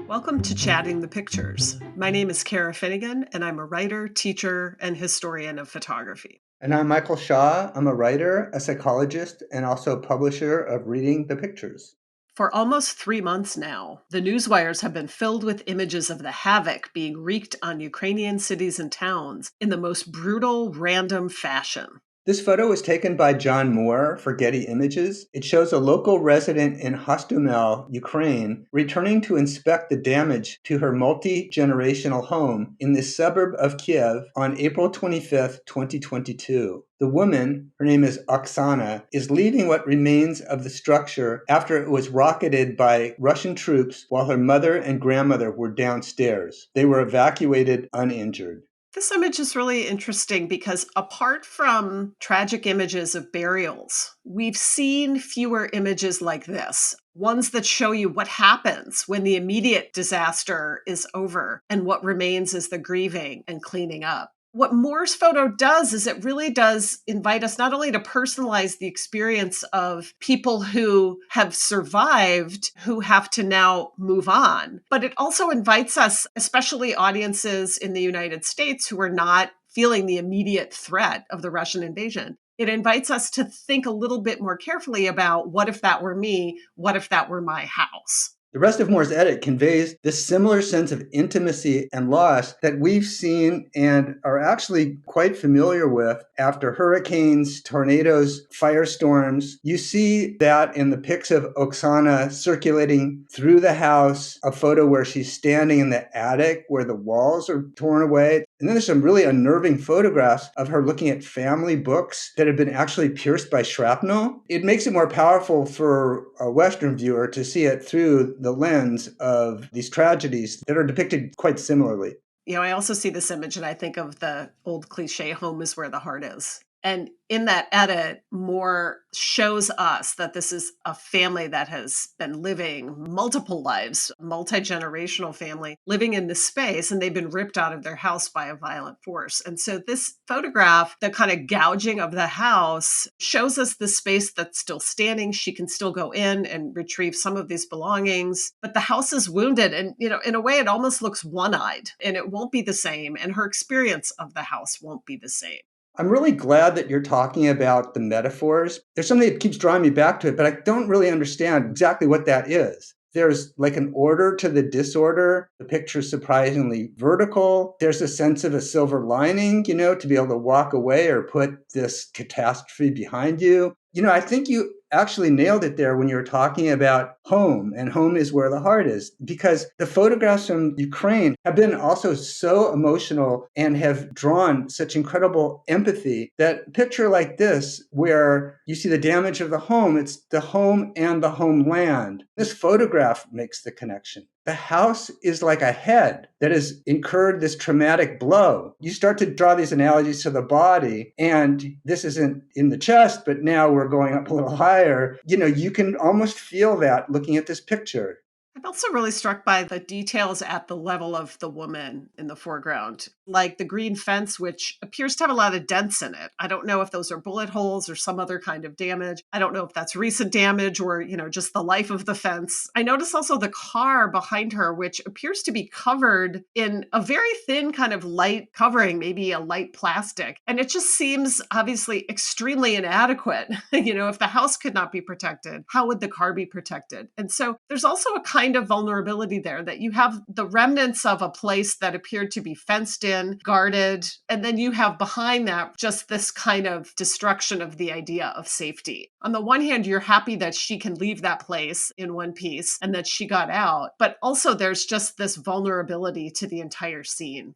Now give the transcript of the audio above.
Welcome to Chatting the Pictures. My name is Cara Finnegan, and I'm a writer, teacher, and historian of photography. And I'm Michael Shaw. I'm a writer, a psychologist, and also publisher of Reading the Pictures. For almost 3 months now, the newswires have been filled with images of the havoc being wreaked on Ukrainian cities and towns in the most brutal, random fashion. This photo was taken by John Moore for Getty Images. It shows a local resident in Hostomel, Ukraine, returning to inspect the damage to her multi-generational home in the suburb of Kyiv on April 25th, 2022. The woman, her name is Oksana, is leaving what remains of the structure after it was rocketed by Russian troops while her mother and grandmother were downstairs. They were evacuated uninjured. This image is really interesting because apart from tragic images of burials, we've seen fewer images like this, ones that show you what happens when the immediate disaster is over and what remains is the grieving and cleaning up. What Moore's photo does is it really does invite us not only to personalize the experience of people who have survived, who have to now move on, but it also invites us, especially audiences in the United States who are not feeling the immediate threat of the Russian invasion. It invites us to think a little bit more carefully about what if that were me? What if that were my house? The rest of Moore's edit conveys this similar sense of intimacy and loss that we've seen and are actually quite familiar with after hurricanes, tornadoes, firestorms. You see that in the pics of Oksana circulating through the house, a photo where she's standing in the attic where the walls are torn away. And then there's some really unnerving photographs of her looking at family books that have been actually pierced by shrapnel. It makes it more powerful for a Western viewer to see it through the lens of these tragedies that are depicted quite similarly. I also see this image and I think of the old cliche, home is where the heart is. And in that edit, Moore shows us that this is a family that has been living multiple lives, multi-generational family living in this space, and they've been ripped out of their house by a violent force. And so this photograph, the kind of gouging of the house, shows us the space that's still standing. She can still go in and retrieve some of these belongings, but the house is wounded. And, in a way, it almost looks one-eyed, and it won't be the same. And her experience of the house won't be the same. I'm really glad that you're talking about the metaphors. There's something that keeps drawing me back to it, but I don't really understand exactly what that is. There's like an order to the disorder. The picture's surprisingly vertical. There's a sense of a silver lining, to be able to walk away or put this catastrophe behind you. I think you actually nailed it there when you were talking about home, and home is where the heart is, because the photographs from Ukraine have been also so emotional and have drawn such incredible empathy that a picture like this, where you see the damage of the home, it's the home and the homeland. This photograph makes the connection. The house is like a head that has incurred this traumatic blow. You start to draw these analogies to the body, and this isn't in the chest, but now we're going up a little higher. You can almost feel that looking at this picture. I'm also really struck by the details at the level of the woman in the foreground, like the green fence, which appears to have a lot of dents in it. I don't know if those are bullet holes or some other kind of damage. I don't know if that's recent damage or, just the life of the fence. I notice also the car behind her, which appears to be covered in a very thin kind of light covering, maybe a light plastic. And it just seems obviously extremely inadequate. If the house could not be protected, how would the car be protected? And so there's also a kind of vulnerability there, that you have the remnants of a place that appeared to be fenced in, guarded, and then you have behind that just this kind of destruction of the idea of safety. On the one hand, you're happy that she can leave that place in one piece and that she got out, but also there's just this vulnerability to the entire scene.